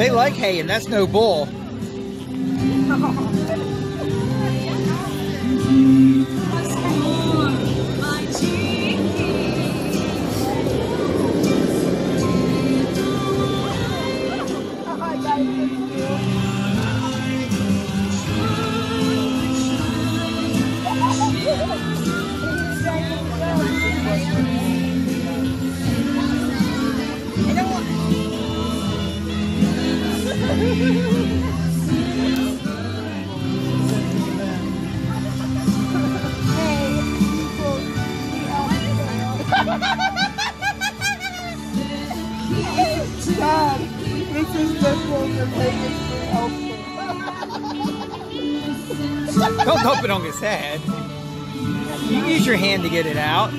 They like hay, and that's no bull. Dad, this is just what the Vegas free healthcare. Don't dump it on his head. You can use your hand to get it out.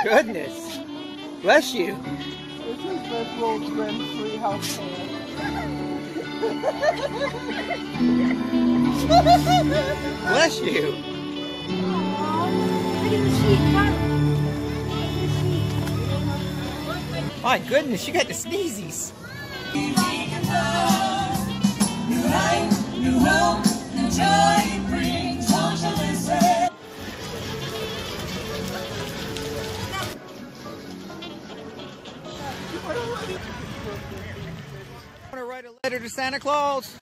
Goodness. Bless you. This is Veterans rent-free healthcare. Bless you. My goodness, you got the sneezies. New life, new hope, new joy brings. Won't you listen? I want to write a letter to Santa Claus.